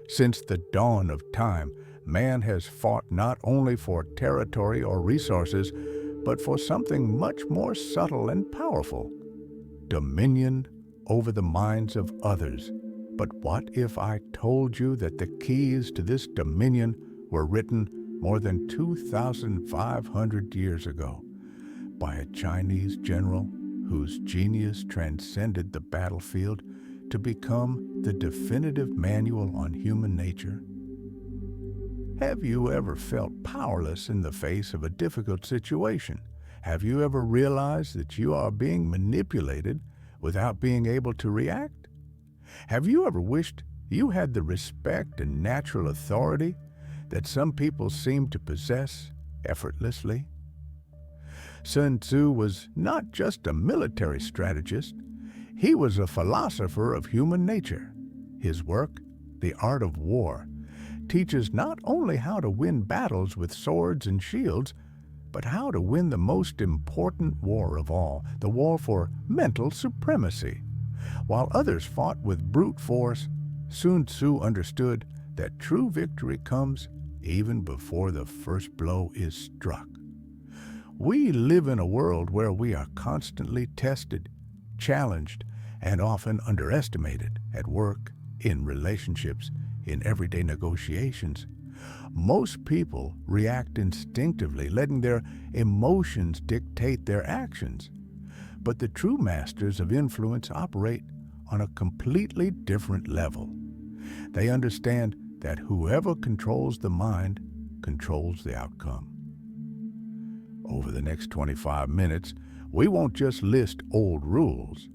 Since the dawn of time, man has fought not only for territory or resources, but for something much more subtle and powerful: dominion over the minds of others. But what if I told you that the keys to this dominion were written more than 2,500 years ago by a Chinese general whose genius transcended the battlefield to become the definitive manual on human nature? Have you ever felt powerless in the face of a difficult situation? Have you ever realized that you are being manipulated without being able to react? Have you ever wished you had the respect and natural authority that some people seem to possess effortlessly? Sun Tzu was not just a military strategist, he was a philosopher of human nature. His work, The Art of War, teaches not only how to win battles with swords and shields, but how to win the most important war of all, the war for mental supremacy. While others fought with brute force, Sun Tzu understood that true victory comes even before the first blow is struck. We live in a world where we are constantly tested, challenged, and often underestimated at work, in relationships, in everyday negotiations. Most people react instinctively, letting their emotions dictate their actions. But the true masters of influence operate on a completely different level. They understand that whoever controls the mind controls the outcome. Over the next 25 minutes, we won't just list old rules.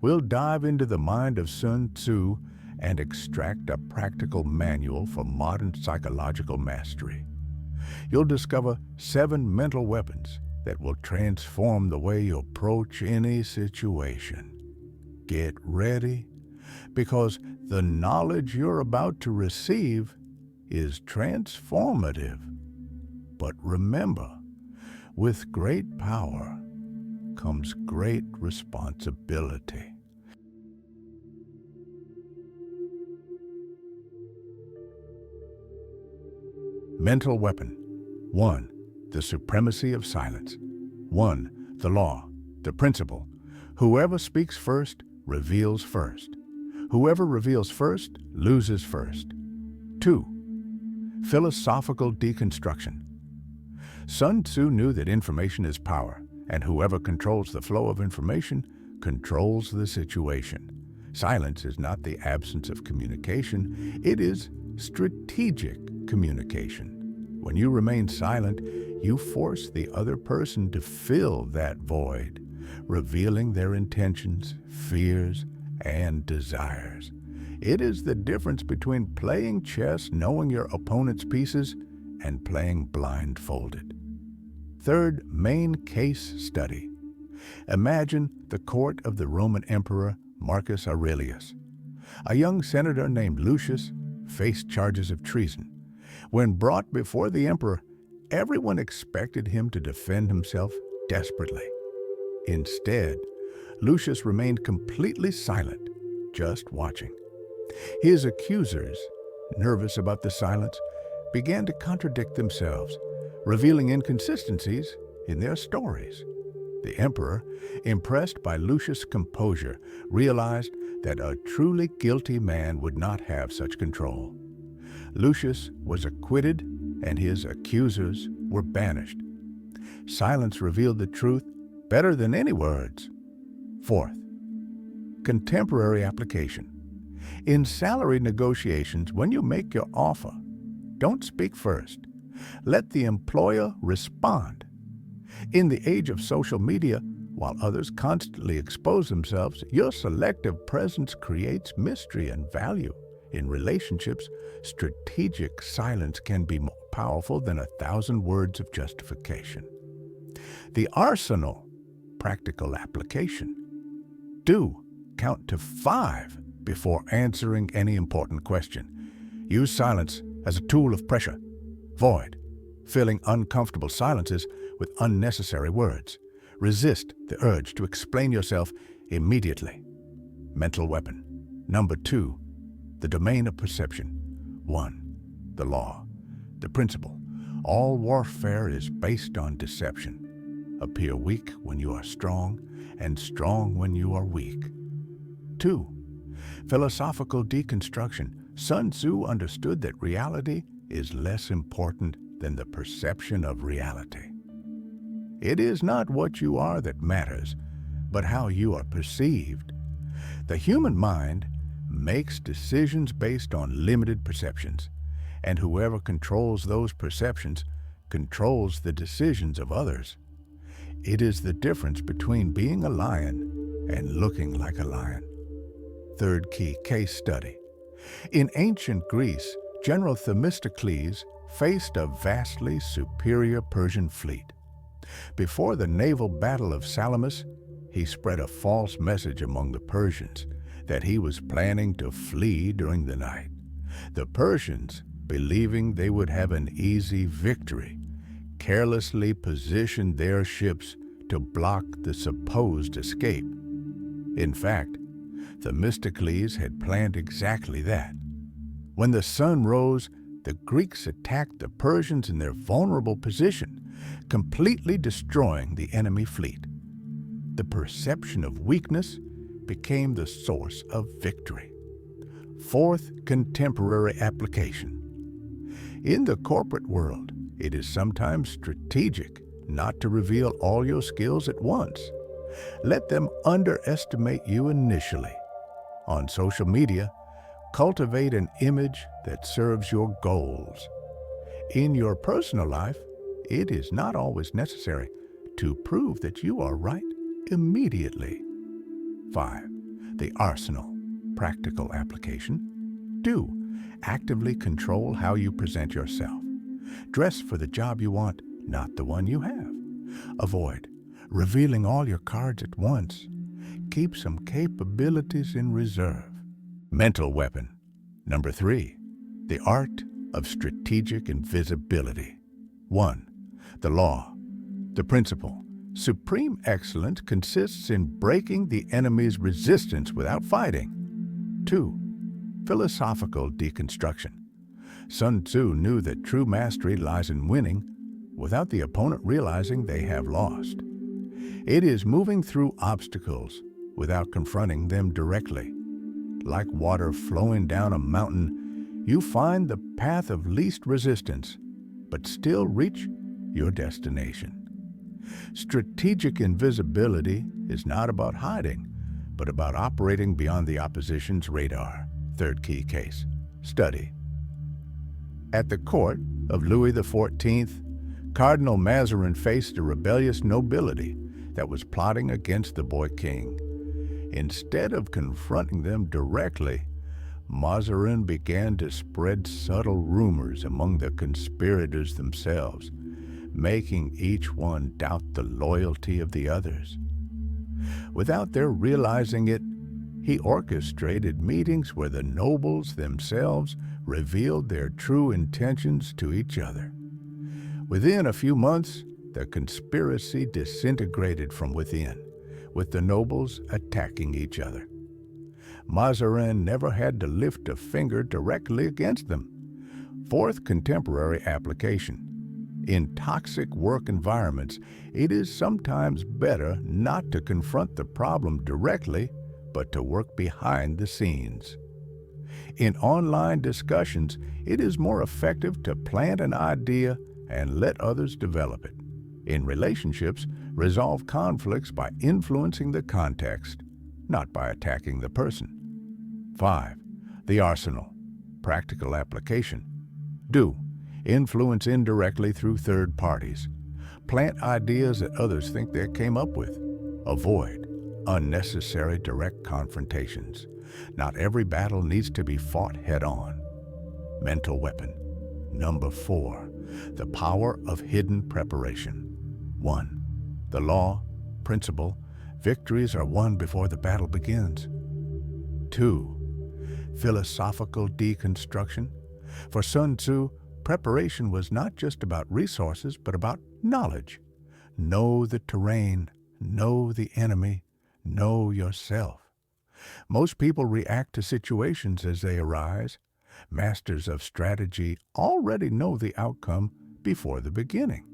We'll dive into the mind of Sun Tzu and extract a practical manual for modern psychological mastery. You'll discover 7 mental weapons that will transform the way you approach any situation. Get ready, because the knowledge you're about to receive is transformative. But remember, with great power comes great responsibility. Mental weapon 1. The supremacy of silence. 1. The law, the principle. Whoever speaks first reveals first. Whoever reveals first loses first. 2. Philosophical deconstruction. Sun Tzu knew that information is power, and whoever controls the flow of information controls the situation. Silence is not the absence of communication, it is strategic communication. When you remain silent, you force the other person to fill that void, revealing their intentions, fears, and desires. It is the difference between playing chess, knowing your opponent's pieces, and playing blindfolded. Third main case study. Imagine the court of the Roman Emperor Marcus Aurelius. A young senator named Lucius faced charges of treason. When brought before the emperor, everyone expected him to defend himself desperately. Instead, Lucius remained completely silent, just watching. His accusers, nervous about the silence, began to contradict themselves, revealing inconsistencies in their stories. The emperor, impressed by Lucius' composure, realized that a truly guilty man would not have such control. Lucius was acquitted, and his accusers were banished. Silence revealed the truth better than any words. Fourth, contemporary application. In salary negotiations, when you make your offer, don't speak first. Let the employer respond. In the age of social media, while others constantly expose themselves, your selective presence creates mystery and value. In relationships, strategic silence can be more powerful than 1,000 words of justification. The arsenal, practical application. Do count to 5 before answering any important question. Use silence as a tool of pressure. Avoid filling uncomfortable silences with unnecessary words. Resist the urge to explain yourself immediately. Mental weapon. Number 2, the domain of perception. 1. The law, the principle. All warfare is based on deception. Appear weak when you are strong, and strong when you are weak. 2. Philosophical deconstruction. Sun Tzu understood that reality is less important than the perception of reality. It is not what you are that matters, but how you are perceived. The human mind makes decisions based on limited perceptions, and whoever controls those perceptions controls the decisions of others. It is the difference between being a lion and looking like a lion. Third key case study. In ancient Greece, General Themistocles faced a vastly superior Persian fleet. Before the naval battle of Salamis, he spread a false message among the Persians that he was planning to flee during the night. The Persians, believing they would have an easy victory, carelessly positioned their ships to block the supposed escape. In fact, Themistocles had planned exactly that. When the sun rose, the Greeks attacked the Persians in their vulnerable position, completely destroying the enemy fleet. The perception of weakness became the source of victory. Fourth contemporary application. In the corporate world, it is sometimes strategic not to reveal all your skills at once. Let them underestimate you initially. On social media, cultivate an image that serves your goals. In your personal life, it is not always necessary to prove that you are right immediately. 5. The arsenal, practical application. Do actively control how you present yourself. Dress for the job you want, not the one you have. Avoid revealing all your cards at once. Keep some capabilities in reserve. Mental weapon. Number 3. The art of strategic invisibility. 1. The law, the principle. Supreme excellence consists in breaking the enemy's resistance without fighting. 2. Philosophical deconstruction. Sun Tzu knew that true mastery lies in winning without the opponent realizing they have lost. It is moving through obstacles without confronting them directly. Like water flowing down a mountain, you find the path of least resistance, but still reach your destination. Strategic invisibility is not about hiding, but about operating beyond the opposition's radar. Third key case study. At the court of Louis XIV, Cardinal Mazarin faced a rebellious nobility that was plotting against the boy king. Instead of confronting them directly, Mazarin began to spread subtle rumors among the conspirators themselves, making each one doubt the loyalty of the others. Without their realizing it, he orchestrated meetings where the nobles themselves revealed their true intentions to each other. Within a few months, the conspiracy disintegrated from within, with the nobles attacking each other. Mazarin never had to lift a finger directly against them. Fourth contemporary application. In toxic work environments, it is sometimes better not to confront the problem directly, but to work behind the scenes. In online discussions, it is more effective to plant an idea and let others develop it. In relationships, resolve conflicts by influencing the context, not by attacking the person. 5. The arsenal, practical application. Do influence indirectly through third parties. Plant ideas that others think they came up with. Avoid unnecessary direct confrontations. Not every battle needs to be fought head-on. Mental weapon. Number 4. The power of hidden preparation. 1. The law, principle. Victories are won before the battle begins. 2. Philosophical deconstruction. For Sun Tzu, preparation was not just about resources, but about knowledge. Know the terrain, know the enemy, know yourself. Most people react to situations as they arise. Masters of strategy already know the outcome before the beginning.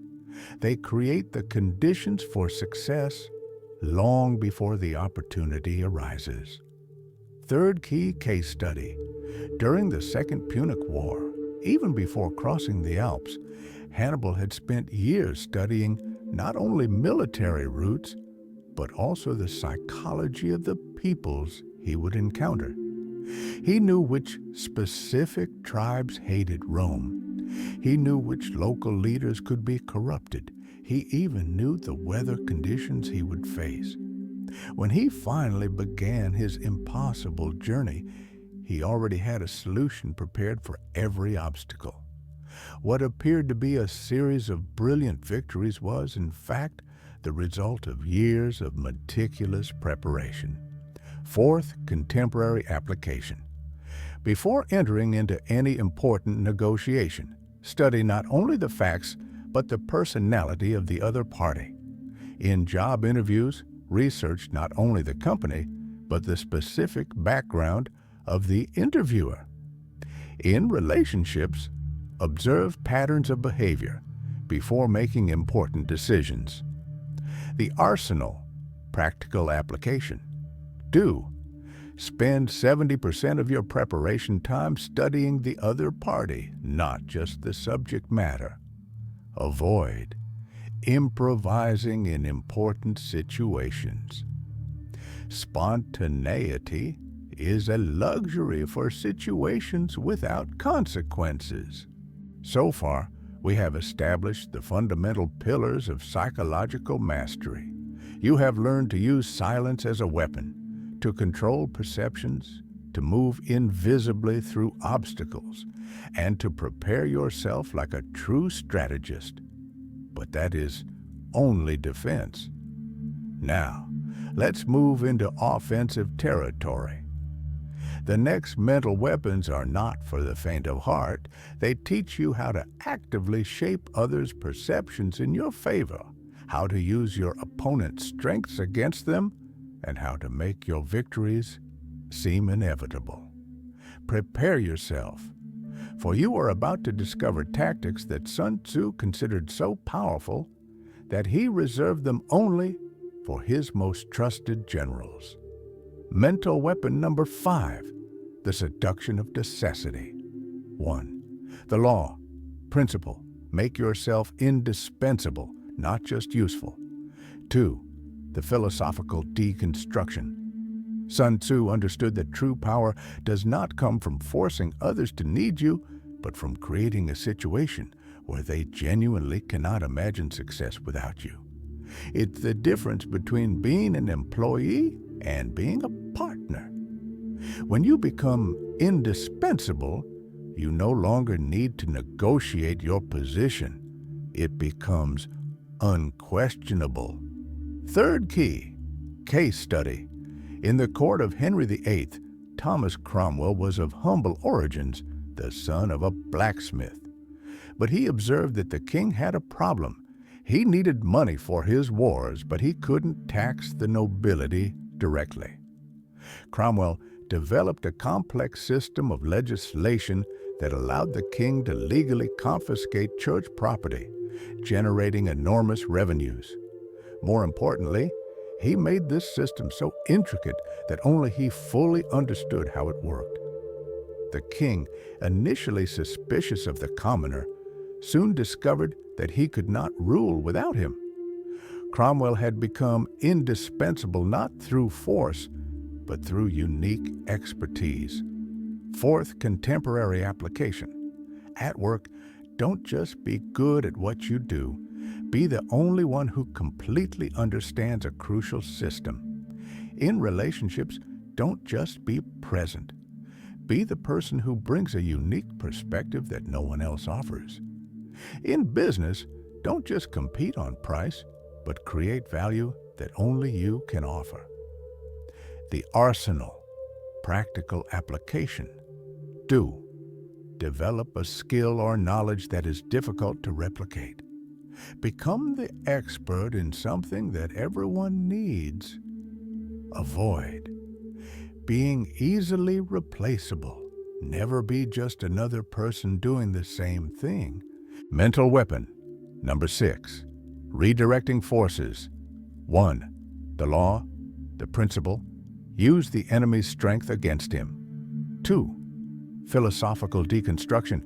They create the conditions for success long before the opportunity arises. Third key case study. During the Second Punic War, even before crossing the Alps, Hannibal had spent years studying not only military routes, but also the psychology of the peoples he would encounter. He knew which specific tribes hated Rome. He knew which local leaders could be corrupted. He even knew the weather conditions he would face. When he finally began his impossible journey, he already had a solution prepared for every obstacle. What appeared to be a series of brilliant victories was, in fact, the result of years of meticulous preparation. Fourth, contemporary application. Before entering into any important negotiation, study not only the facts, but the personality of the other party. In job interviews, research not only the company, but the specific background of the interviewer. In relationships, observe patterns of behavior before making important decisions. The arsenal, practical application. Do. Spend 70% of your preparation time studying the other party, not just the subject matter. Avoid improvising in important situations. Spontaneity is a luxury for situations without consequences. So far, we have established the fundamental pillars of psychological mastery. You have learned to use silence as a weapon, to control perceptions, to move invisibly through obstacles, and to prepare yourself like a true strategist. But that is only defense. Now, let's move into offensive territory. The next mental weapons are not for the faint of heart. They teach you how to actively shape others' perceptions in your favor, how to use your opponent's strengths against them, and how to make your victories seem inevitable. Prepare yourself, for you are about to discover tactics that Sun Tzu considered so powerful that he reserved them only for his most trusted generals. Mental weapon number 5, the seduction of necessity. 1. The law, principle, make yourself indispensable, not just useful. 2. The philosophical deconstruction. Sun Tzu understood that true power does not come from forcing others to need you, but from creating a situation where they genuinely cannot imagine success without you. It's the difference between being an employee and being a partner. When you become indispensable, you no longer need to negotiate your position. It becomes unquestionable. Third key, case study. In the court of Henry VIII, Thomas Cromwell was of humble origins, the son of a blacksmith. But he observed that the king had a problem. He needed money for his wars, but he couldn't tax the nobility directly. Cromwell developed a complex system of legislation that allowed the king to legally confiscate church property, generating enormous revenues. More importantly, he made this system so intricate that only he fully understood how it worked. The king, initially suspicious of the commoner, soon discovered that he could not rule without him. Cromwell had become indispensable not through force, but through unique expertise. Fourth, contemporary application. At work, don't just be good at what you do. Be the only one who completely understands a crucial system. In relationships, don't just be present. Be the person who brings a unique perspective that no one else offers. In business, don't just compete on price, but create value that only you can offer. The arsenal, practical application. Do. Develop a skill or knowledge that is difficult to replicate. Become the expert in something that everyone needs. Avoid being easily replaceable, Never be just another person doing the same thing. Mental weapon. Number 6. Redirecting forces. 1. The law, the principle. Use the enemy's strength against him. 2. Philosophical deconstruction.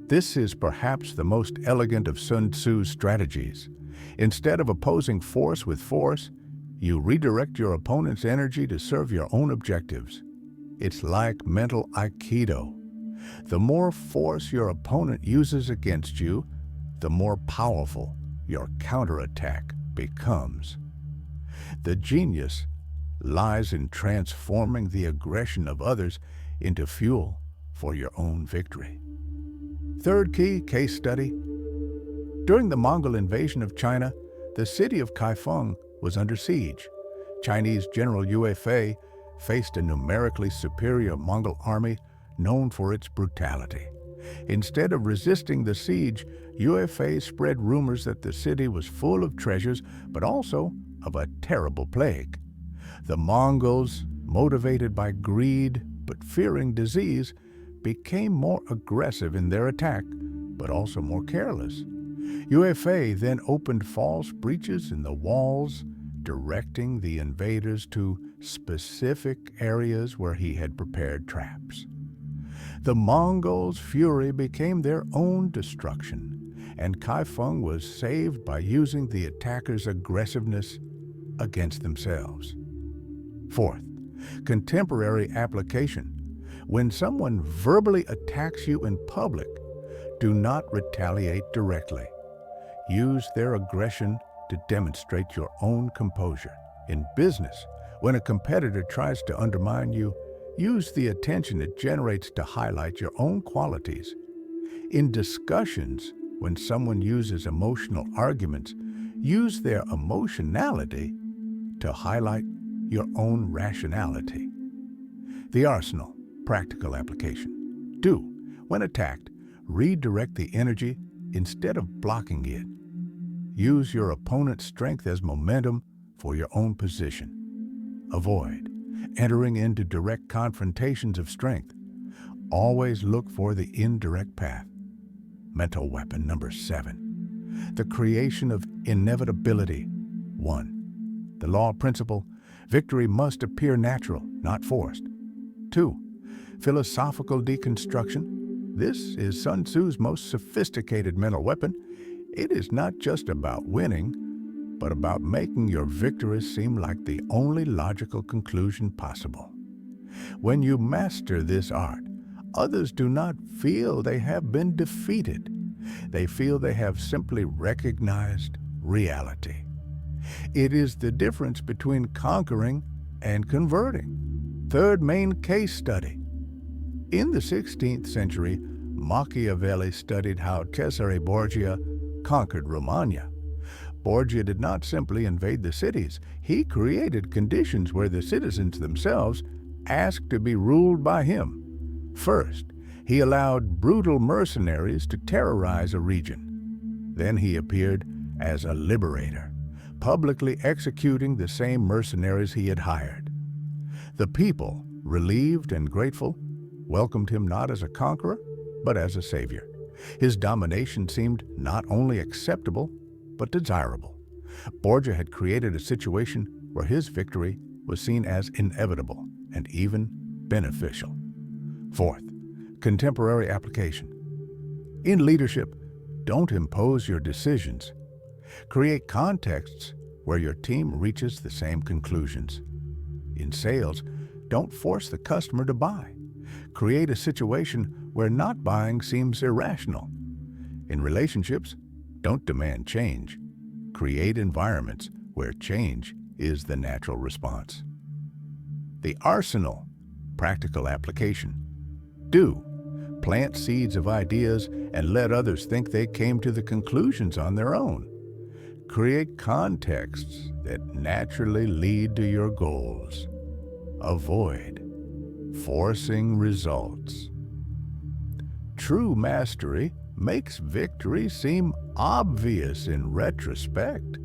This is perhaps the most elegant of Sun Tzu's strategies. Instead of opposing force with force, you redirect your opponent's energy to serve your own objectives. It's like mental aikido. The more force your opponent uses against you, the more powerful your counterattack becomes. The genius lies in transforming the aggression of others into fuel for your own victory. Third key case study. During the Mongol invasion of China, the city of Kaifeng was under siege. Chinese General Yue Fei faced a numerically superior Mongol army known for its brutality. Instead of resisting the siege, Yue Fei spread rumors that the city was full of treasures, but also of a terrible plague. The Mongols, motivated by greed but fearing disease, became more aggressive in their attack, but also more careless. Yue Fei then opened false breaches in the walls, directing the invaders to specific areas where he had prepared traps. The Mongols' fury became their own destruction, and Kaifeng was saved by using the attackers' aggressiveness against themselves. Fourth, contemporary application. When someone verbally attacks you in public, do not retaliate directly. Use their aggression to demonstrate your own composure. In business, when a competitor tries to undermine you, use the attention it generates to highlight your own qualities. In discussions, when someone uses emotional arguments, use their emotionality to highlight your own rationality. The arsenal. Practical application. Do, when attacked, redirect the energy instead of blocking it. Use your opponent's strength as momentum for your own position. Avoid entering into direct confrontations of strength. Always look for the indirect path. Mental weapon number 7. The creation of inevitability. 1. The law principle. Victory must appear natural, not forced. 2. Philosophical deconstruction. This is Sun Tzu's most sophisticated mental weapon. It is not just about winning, but about making your victories seem like the only logical conclusion possible. When you master this art, others do not feel they have been defeated. They feel they have simply recognized reality. It is the difference between conquering and converting. Third main case study. In the 16th century, Machiavelli studied how Cesare Borgia conquered Romagna. Borgia did not simply invade the cities. He created conditions where the citizens themselves asked to be ruled by him. First, he allowed brutal mercenaries to terrorize a region. Then he appeared as a liberator, publicly executing the same mercenaries he had hired. The people, relieved and grateful, welcomed him not as a conqueror, but as a savior. His domination seemed not only acceptable, but desirable. Borgia had created a situation where his victory was seen as inevitable and even beneficial. Fourth, contemporary application. In leadership, don't impose your decisions. Create contexts where your team reaches the same conclusions. In sales, don't force the customer to buy. Create a situation where not buying seems irrational. In relationships, don't demand change. Create environments where change is the natural response. The arsenal, practical application. Do, plant seeds of ideas and let others think they came to the conclusions on their own. Create contexts that naturally lead to your goals. Avoid forcing results. True mastery makes victory seem obvious in retrospect.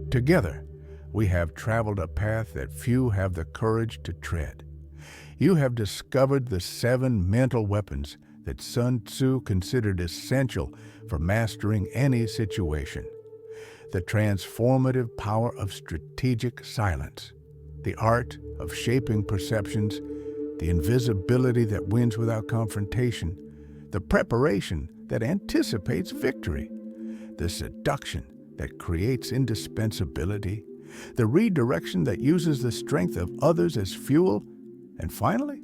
Together, we have traveled a path that few have the courage to tread. You have discovered the 7 mental weapons that Sun Tzu considered essential for mastering any situation. The transformative power of strategic silence, the art of shaping perceptions, the invisibility that wins without confrontation, the preparation that anticipates victory, the seduction that creates indispensability, the redirection that uses the strength of others as fuel, and finally,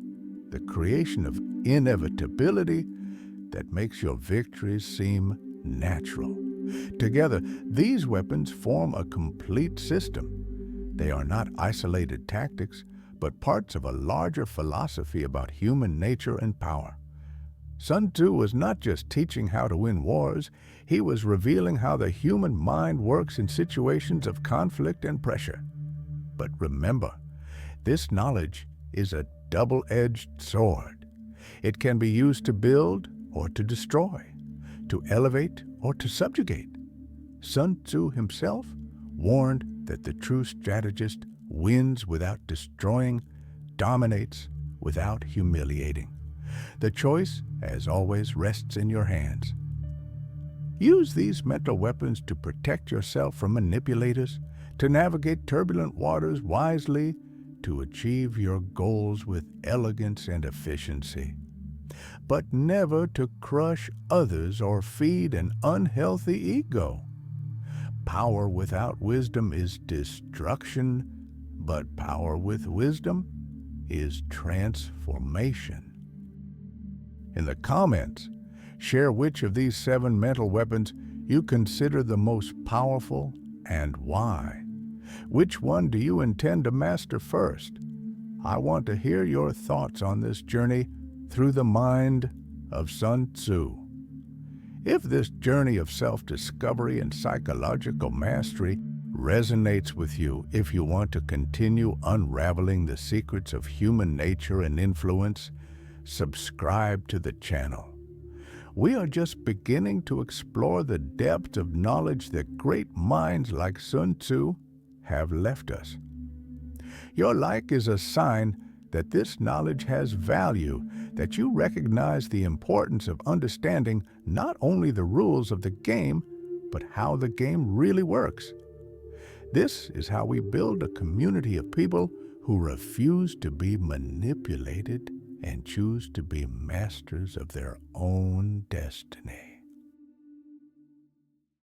the creation of inevitability that makes your victories seem natural. Together, these weapons form a complete system. They are not isolated tactics, but parts of a larger philosophy about human nature and power. Sun Tzu was not just teaching how to win wars, he was revealing how the human mind works in situations of conflict and pressure. But remember, this knowledge is a double-edged sword. It can be used to build or to destroy, to elevate or to subjugate. Sun Tzu himself warned that the true strategist wins without destroying, dominates without humiliating. The choice, as always, rests in your hands. Use these mental weapons to protect yourself from manipulators, to navigate turbulent waters wisely, to achieve your goals with elegance and efficiency. But never to crush others or feed an unhealthy ego. Power without wisdom is destruction, but power with wisdom is transformation. In the comments, share which of these 7 mental weapons you consider the most powerful and why. Which one do you intend to master first? I want to hear your thoughts on this journey through the mind of Sun Tzu. If this journey of self-discovery and psychological mastery resonates with you, if you want to continue unraveling the secrets of human nature and influence, subscribe to the channel. We are just beginning to explore the depths of knowledge that great minds like Sun Tzu have left us. Your like is a sign that this knowledge has value, that you recognize the importance of understanding not only the rules of the game, but how the game really works. This is how we build a community of people who refuse to be manipulated and choose to be masters of their own destiny.